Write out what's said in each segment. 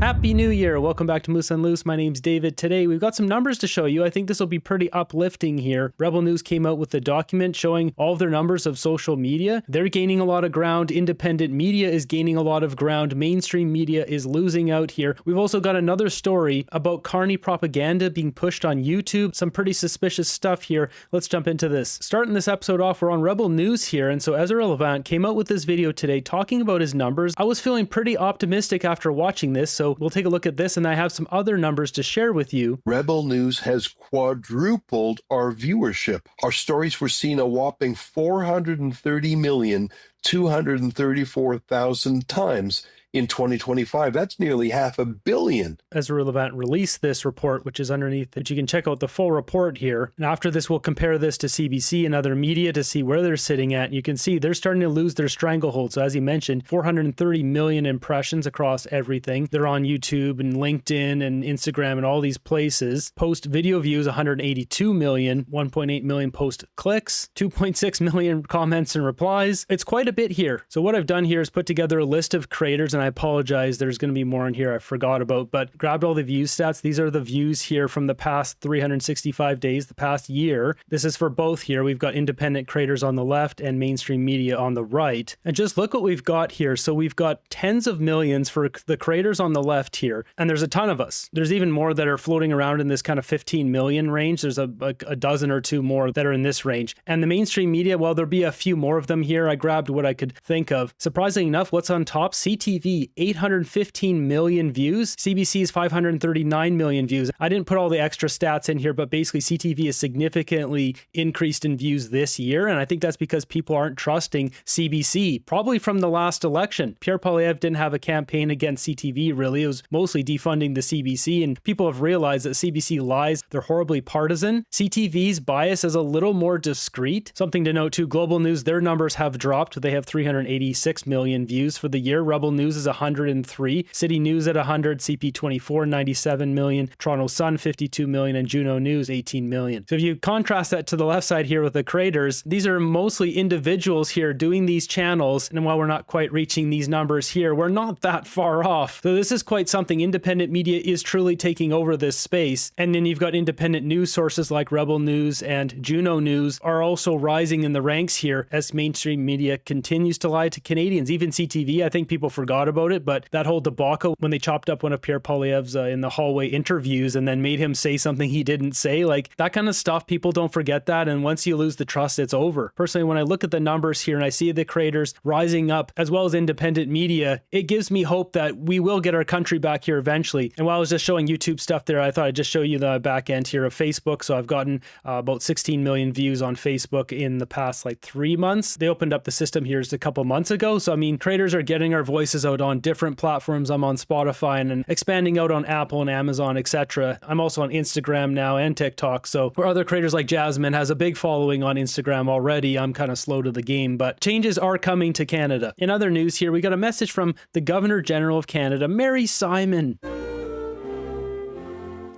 Happy New Year! Welcome back to Moose and Loose. My name's David. Today we've got some numbers to show you. I think this will be pretty uplifting here. Rebel News came out with a document showing all of their numbers of social media. They're gaining a lot of ground. Independent media is gaining a lot of ground. Mainstream media is losing out here. We've also got another story about Carney propaganda being pushed on YouTube. Some pretty suspicious stuff here. Let's jump into this. Starting this episode off, we're on Rebel News here, and so Ezra Levant came out with this video today talking about his numbers. I was feeling pretty optimistic after watching this, so we'll take a look at this, and I have some other numbers to share with you. Rebel News has quadrupled our viewership. Our stories were seen a whopping 430,234,000 times in 2025. That's nearly 500 million. Ezra Levant released this report, which is underneath it. You can check out the full report here. And after this, we'll compare this to CBC and other media to see where they're sitting at. You can see they're starting to lose their stranglehold. So as he mentioned, 430 million impressions across everything. They're on YouTube and LinkedIn and Instagram and all these places. Post video views, 182 million, 1.8 million post clicks, 2.6 million comments and replies. It's quite a bit here. So what I've done here is put together a list of creators, and I apologize, there's going to be more in here I forgot about, but grabbed all the view stats. These are the views here from the past 365 days, the past year. This is for both here. We've got independent creators on the left and mainstream media on the right. And just look what we've got here. So we've got tens of millions for the creators on the left here, and there's a ton of us. There's even more that are floating around in this kind of 15 million range. There's a dozen or two more that are in this range. And the mainstream media, well, there'll be a few more of them here. I grabbed what I could think of. Surprisingly enough, what's on top? CTV, 815 million views. CBC's 539 million views. I didn't put all the extra stats in here, but basically CTV has significantly increased in views this year, and I think that's because people aren't trusting CBC, probably from the last election. Pierre Poilievre didn't have a campaign against CTV, really. It was mostly defunding the CBC, and people have realized that CBC lies. They're horribly partisan. CTV's bias is a little more discreet. Something to note too, Global News, their numbers have dropped. They have 386 million views for the year. Rebel News is 103, City News at 100, CP24 97 million, Toronto Sun 52 million, and Juno News 18 million. So if you contrast that to the left side here with the creators, these are mostly individuals here doing these channels, and while we're not quite reaching these numbers here, we're not that far off. So this is quite something. Independent media is truly taking over this space, and then you've got independent news sources like Rebel News and Juno News are also rising in the ranks here as mainstream media continues to lie to Canadians. Even CTV, I think people forgot about it, but that whole debacle when they chopped up one of Pierre Poilievre's in the hallway interviews and then made him say something he didn't say, like that kind of stuff, people don't forget that, and once you lose the trust, it's over. Personally, when I look at the numbers here and I see the creators rising up as well as independent media, it gives me hope that we will get our country back here eventually. And while I was just showing YouTube stuff there, I thought I'd just show you the back end here of Facebook. So I've gotten about 16 million views on Facebook in the past like 3 months. They opened up the system here just a couple months ago. So I mean, creators are getting our voices out on different platforms. I'm on Spotify and expanding out on Apple and Amazon, etc. I'm also on Instagram now and TikTok. So where other creators like Jasmine has a big following on Instagram already, I'm kind of slow to the game, but changes are coming to Canada. In other news here, we got a message from the Governor General of Canada, Mary Simon.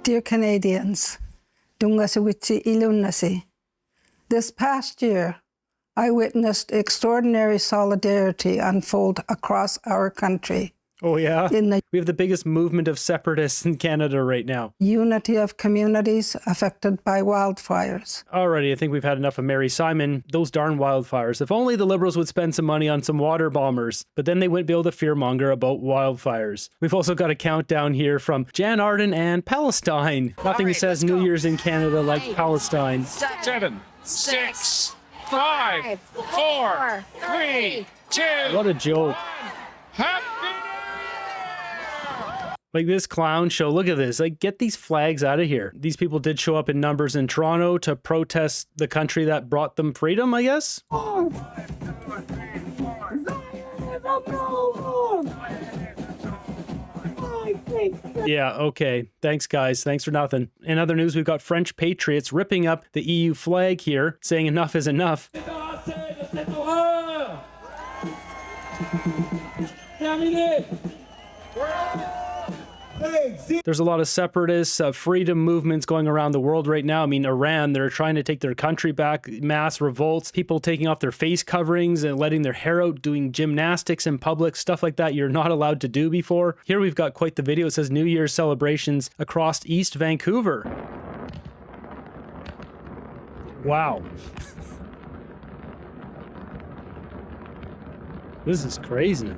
Dear Canadians, this past year, I witnessed extraordinary solidarity unfold across our country. Oh yeah? We have the biggest movement of separatists in Canada right now. Unity of communities affected by wildfires. Alrighty, I think we've had enough of Mary Simon. Those darn wildfires. If only the Liberals would spend some money on some water bombers, but then they wouldn't be able to fearmonger about wildfires. We've also got a countdown here from Jan Arden and Palestine. Nothing says New Year's in Canada like Palestine. 7, 6, 5, 4, 3, 2. What a joke. Happy Like this clown show, look at this. Like, get these flags out of here. These people did show up in numbers in Toronto to protest the country that brought them freedom, I guess. Yeah, okay. Thanks, guys. Thanks for nothing. In other news, we've got French patriots ripping up the EU flag here, saying enough is enough. There's a lot of separatists, freedom movements going around the world right now. I mean, Iran, they're trying to take their country back, mass revolts, people taking off their face coverings and letting their hair out, doing gymnastics in public, stuff like that you're not allowed to do before. Here we've got quite the video. It says New Year's celebrations across East Vancouver. Wow. This is crazy.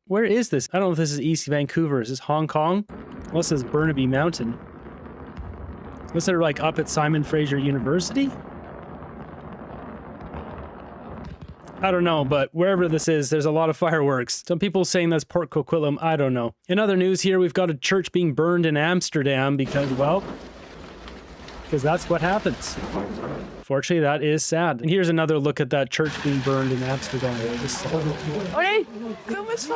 Where is this? I don't know if this is East Vancouver. Is this Hong Kong? Unless this is Burnaby Mountain. Unless they're like up at Simon Fraser University? I don't know, but wherever this is, there's a lot of fireworks. Some people saying that's Port Coquitlam. I don't know. In other news here, we've got a church being burned in Amsterdam because, well, because that's what happens. Fortunately, that is sad. And here's another look at that church being burned in Amsterdam. Okay, film us.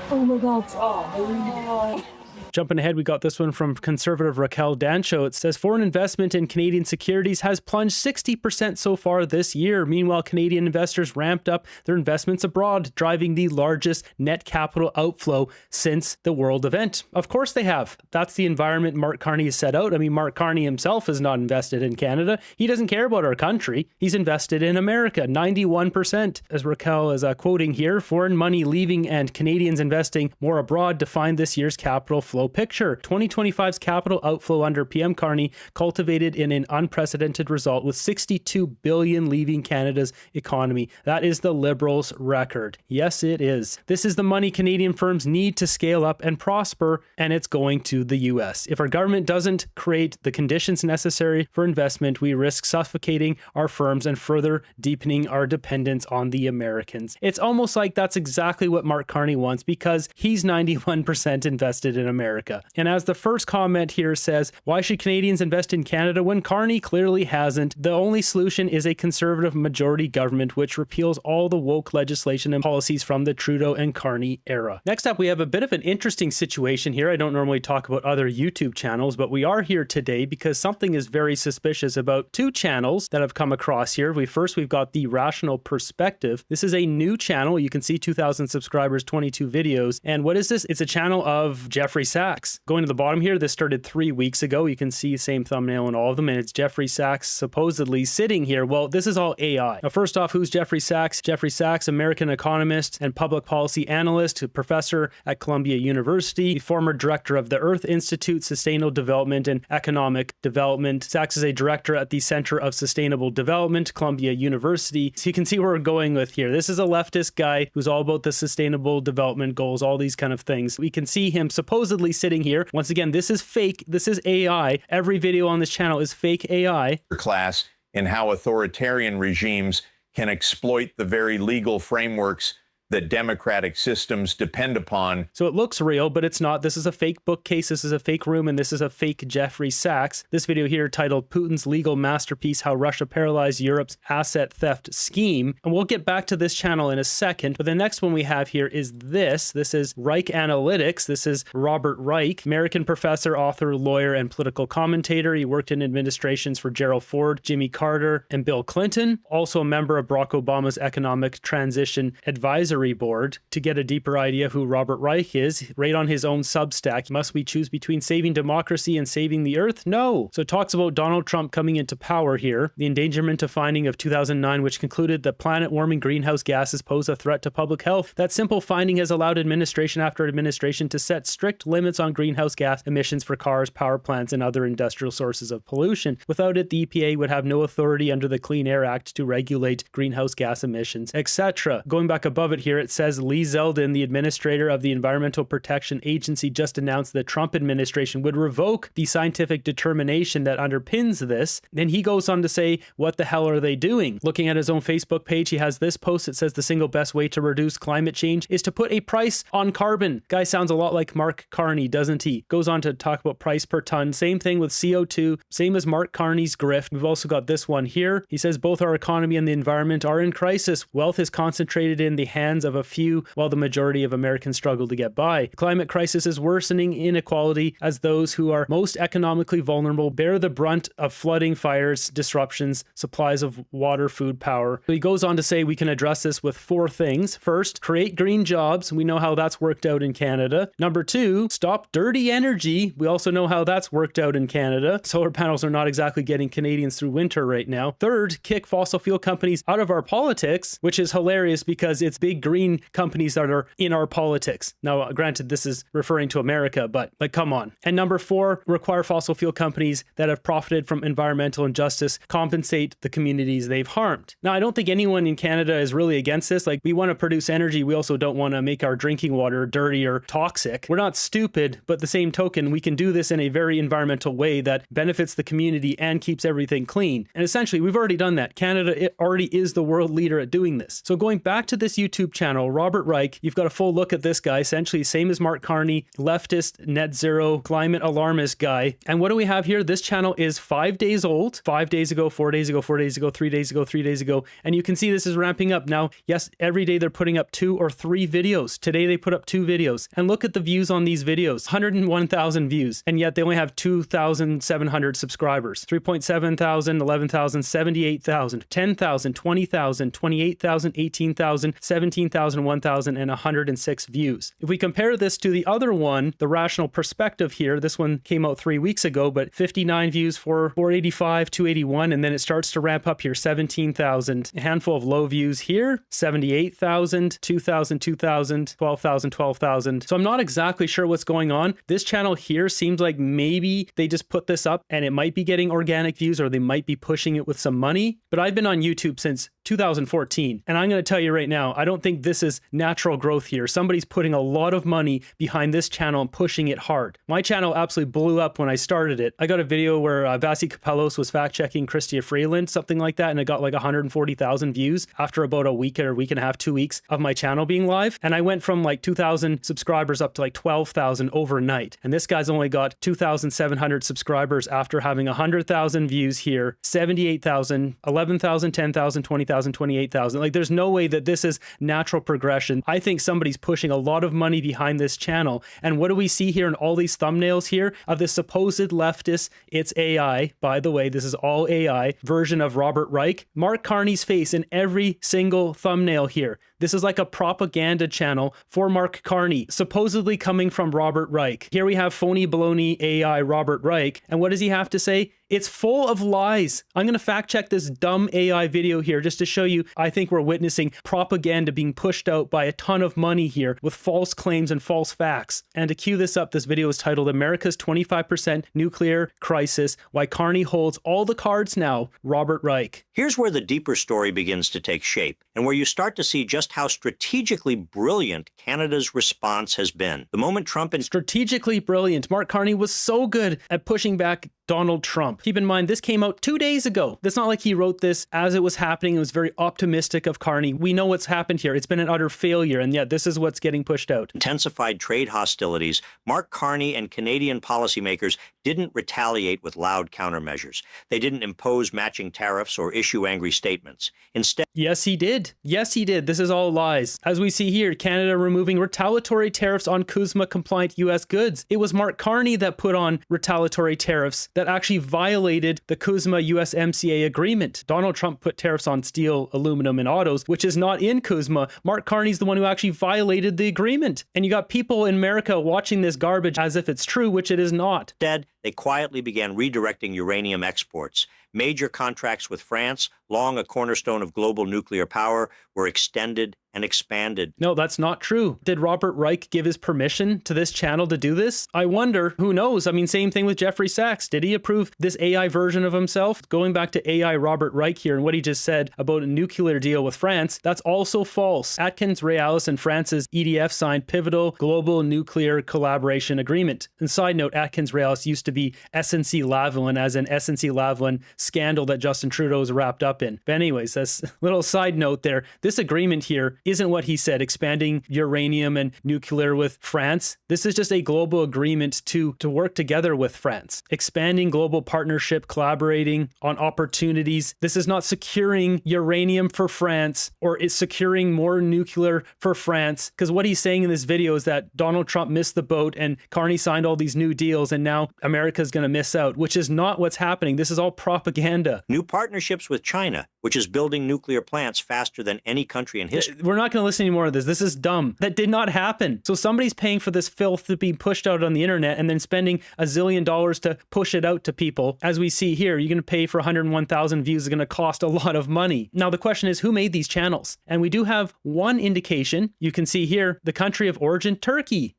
Oh my God. Oh. Jumping ahead, we got this one from conservative Raquel Dancho. It says, foreign investment in Canadian securities has plunged 60% so far this year. Meanwhile, Canadian investors ramped up their investments abroad, driving the largest net capital outflow since the world event. Of course they have. That's the environment Mark Carney has set out. I mean, Mark Carney himself is not invested in Canada. He doesn't care about our country. He's invested in America, 91%. As Raquel is quoting here, foreign money leaving and Canadians investing more abroad define this year's capital flow picture. 2025's capital outflow under PM Carney culminated in an unprecedented result with 62 billion leaving Canada's economy. That is the Liberals' record. Yes, it is. This is the money Canadian firms need to scale up and prosper, and it's going to the US. If our government doesn't create the conditions necessary for investment, we risk suffocating our firms and further deepening our dependence on the Americans. It's almost like that's exactly what Mark Carney wants because he's 91% invested in America. And as the first comment here says, why should Canadians invest in Canada when Carney clearly hasn't? The only solution is a conservative majority government which repeals all the woke legislation and policies from the Trudeau and Carney era. Next up, we have a bit of an interesting situation here. I don't normally talk about other YouTube channels, but we are here today because something is very suspicious about two channels that have come across here. We've got The Rational Perspective. This is a new channel. You can see 2,000 subscribers, 22 videos. And what is this? It's a channel of Jeffrey Sachs. Going to the bottom here, this started 3 weeks ago. You can see the same thumbnail in all of them, and it's Jeffrey Sachs supposedly sitting here. Well, this is all AI. Now, first off, who's Jeffrey Sachs? Jeffrey Sachs, American economist and public policy analyst, professor at Columbia University, former director of the Earth Institute, Sustainable Development and Economic Development. Sachs is a director at the Center of Sustainable Development, Columbia University. So you can see where we're going with here. This is a leftist guy who's all about the sustainable development goals, all these kind of things. We can see him supposedly sitting here. Once again, this is fake. This is AI. Every video on this channel is fake AI. Class in how authoritarian regimes can exploit the very legal frameworks that democratic systems depend upon. So it looks real, but it's not. This is a fake bookcase. This is a fake room, and this is a fake Jeffrey Sachs. This video here titled Putin's Legal Masterpiece, How Russia Paralyzed Europe's Asset Theft Scheme. And we'll get back to this channel in a second, but the next one we have here is this. This is Reich Analytics. This is Robert Reich, American professor, author, lawyer, and political commentator. He worked in administrations for Gerald Ford, Jimmy Carter, and Bill Clinton. Also a member of Barack Obama's Economic Transition Advisory Board. To get a deeper idea of who Robert Reich is, right on his own Substack, must we choose between saving democracy and saving the earth? No. So it talks about Donald Trump coming into power here, the endangerment of finding of 2009, which concluded that planet-warming greenhouse gases pose a threat to public health. That simple finding has allowed administration after administration to set strict limits on greenhouse gas emissions for cars, power plants, and other industrial sources of pollution. Without it, the EPA would have no authority under the Clean Air Act to regulate greenhouse gas emissions, etc. Going back above it here, it says Lee Zeldin, the administrator of the Environmental Protection Agency, just announced the Trump administration would revoke the scientific determination that underpins this. Then he goes on to say, what the hell are they doing? Looking at his own Facebook page, he has this post that says the single best way to reduce climate change is to put a price on carbon. Guy sounds a lot like Mark Carney, doesn't he? Goes on to talk about price per ton. Same thing with CO2, same as Mark Carney's grift. We've also got this one here. He says both our economy and the environment are in crisis. Wealth is concentrated in the hands hands of a few while the majority of Americans struggle to get by. The climate crisis is worsening inequality as those who are most economically vulnerable bear the brunt of flooding, fires, disruptions, supplies of water, food, power. So he goes on to say we can address this with 4 things. First, create green jobs. We know how that's worked out in Canada. Number 2, stop dirty energy. We also know how that's worked out in Canada. Solar panels are not exactly getting Canadians through winter right now. Third, kick fossil fuel companies out of our politics, which is hilarious because it's big green companies that are in our politics. Now, granted, this is referring to America, but like, come on. And number 4, require fossil fuel companies that have profited from environmental injustice compensate the communities they've harmed. Now, I don't think anyone in Canada is really against this. Like, we want to produce energy. We also don't want to make our drinking water dirty or toxic. We're not stupid, but the same token, we can do this in a very environmental way that benefits the community and keeps everything clean. And essentially, we've already done that. Canada, it already is the world leader at doing this. So going back to this YouTube channel, Robert Reich, you've got a full look at this guy, essentially same as Mark Carney, leftist, net zero, climate alarmist guy. And what do we have here? This channel is 5 days old, 5 days ago, 4 days ago, 4 days ago, 3 days ago, 3 days ago. And you can see this is ramping up. Now, yes, every day they're putting up 2 or 3 videos. Today they put up 2 videos. And look at the views on these videos, 101,000 views. And yet they only have 2,700 subscribers, 3.7 thousand, 11,000, 78,000, 10,000, 20,000, 28,000, 18,000, 17,000, 1,000, and 106 views. If we compare this to the other one, the rational perspective here, this one came out 3 weeks ago, but 59 views for 485, 281, and then it starts to ramp up here, 17,000. A handful of low views here, 78,000, 2,000, 2,000, 12,000, 12,000. So I'm not exactly sure what's going on. This channel here seems like maybe they just put this up and it might be getting organic views or they might be pushing it with some money. But I've been on YouTube since 2014. And I'm going to tell you right now, I don't think this is natural growth here. Somebody's putting a lot of money behind this channel and pushing it hard. My channel absolutely blew up when I started it. I got a video where Vasi Kapelos was fact-checking Chrystia Freeland, something like that, and it got like 140,000 views after about a week or a week and a half, 2 weeks of my channel being live. And I went from like 2,000 subscribers up to like 12,000 overnight. And this guy's only got 2,700 subscribers after having 100,000 views here, 78,000, 11,000, 10,000, 20,000, 28,000. Like, there's no way that this is natural progression. I think somebody's pushing a lot of money behind this channel. And what do we see here in all these thumbnails here of this supposed leftist, it's AI, by the way, this is all AI, version of Robert Reich? Mark Carney's face in every single thumbnail here. This is like a propaganda channel for Mark Carney, supposedly coming from Robert Reich. Here we have phony baloney AI Robert Reich. And what does he have to say? It's full of lies. I'm going to fact check this dumb AI video here just to show you, I think we're witnessing propaganda being pushed out by a ton of money here with false claims and false facts. And to cue this up, this video is titled America's 25% Nuclear Crisis, Why Carney Holds All the Cards Now, Robert Reich. Here's where the deeper story begins to take shape, and where you start to see just how strategically brilliant Canada's response has been. The moment Trump and strategically brilliant. Mark Carney was so good at pushing back Donald Trump. Keep in mind, this came out 2 days ago. It's not like he wrote this as it was happening. It was very optimistic of Carney. We know what's happened here. It's been an utter failure, and yet this is what's getting pushed out. Intensified trade hostilities, Mark Carney and Canadian policymakers didn't retaliate with loud countermeasures. They didn't impose matching tariffs or issue angry statements. Instead, yes, he did. Yes, he did. This is all lies. As we see here, Canada removing retaliatory tariffs on CUSMA-compliant U.S. goods. It was Mark Carney that put on retaliatory tariffs that actually violated the CUSMA-USMCA agreement. Donald Trump put tariffs on steel, aluminum, and autos, which is not in CUSMA. Mark Carney's the one who actually violated the agreement. And you got people in America watching this garbage as if it's true, which it is not. instead, they quietly began redirecting uranium exports. Major contracts with France, long a cornerstone of global nuclear power, were extended and expanded. No, that's not true. Did Robert Reich give his permission to this channel to do this? I wonder. Who knows? I mean, same thing with Jeffrey Sachs. Did he approve this AI version of himself? Going back to AI Robert Reich here and what he just said about a nuclear deal with France, that's also false. Atkins, Realis, and France's EDF signed pivotal global nuclear collaboration agreement. And side note, Atkins, Realis used to be SNC-Lavalin, as in SNC-Lavalin scandal that Justin Trudeau is wrapped up in. But anyways, that's a little side note there. This agreement here isn't what he said, expanding uranium and nuclear with France. This is just a global agreement to work together with France, expanding global partnership, collaborating on opportunities. This is not securing uranium for France, or it's securing more nuclear for France, because what he's saying in this video is that Donald Trump missed the boat and Carney signed all these new deals and now America's going to miss out, which is not what's happening. This is all propaganda. New partnerships with China, which is building nuclear plants faster than any country in history. We're not going to listen anymore to this. This is dumb. That did not happen. So somebody's paying for this filth to be pushed out on the internet and then spending $1 zillion to push it out to people. As we see here, you're going to pay for 101,000 views. It's going to cost a lot of money. Now, the question is, who made these channels? And we do have one indication. You can see here, the country of origin, Turkey.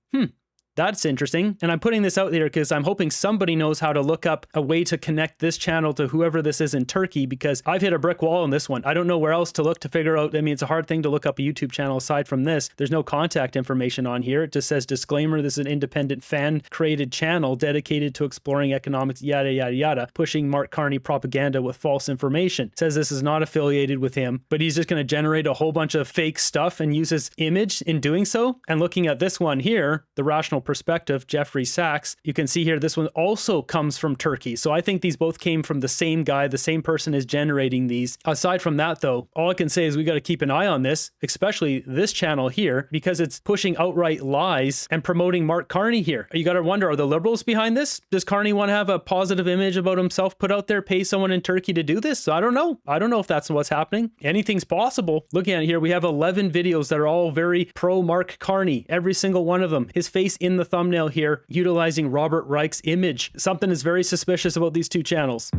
That's interesting. And I'm putting this out there because I'm hoping somebody knows how to look up a way to connect this channel to whoever this is in Turkey, because I've hit a brick wall on this one. I don't know where else to look to figure out. I mean, it's a hard thing to look up a YouTube channel aside from this. There's no contact information on here. It just says, disclaimer, this is an independent fan-created channel dedicated to exploring economics, yada, yada, yada, pushing Mark Carney propaganda with false information. It says this is not affiliated with him, but he's just going to generate a whole bunch of fake stuff and use his image in doing so. And looking at this one here, the Rational Perspective, Jeffrey Sachs, you can see here this one also comes from Turkey. So I think these both came from the same guy. The same person is generating these. Aside from that, though, all I can say is we got to keep an eye on this, especially this channel here, because it's pushing outright lies and promoting Mark Carney here. You got to wonder, are the liberals behind this? Does Carney want to have a positive image about himself put out there, pay someone in Turkey to do this? So I don't know. I don't know if that's what's happening. Anything's possible. Looking at it here, we have 11 videos that are all very pro Mark Carney. Every single one of them. His face in the thumbnail here, utilizing Robert Reich's image. Something is very suspicious about these two channels.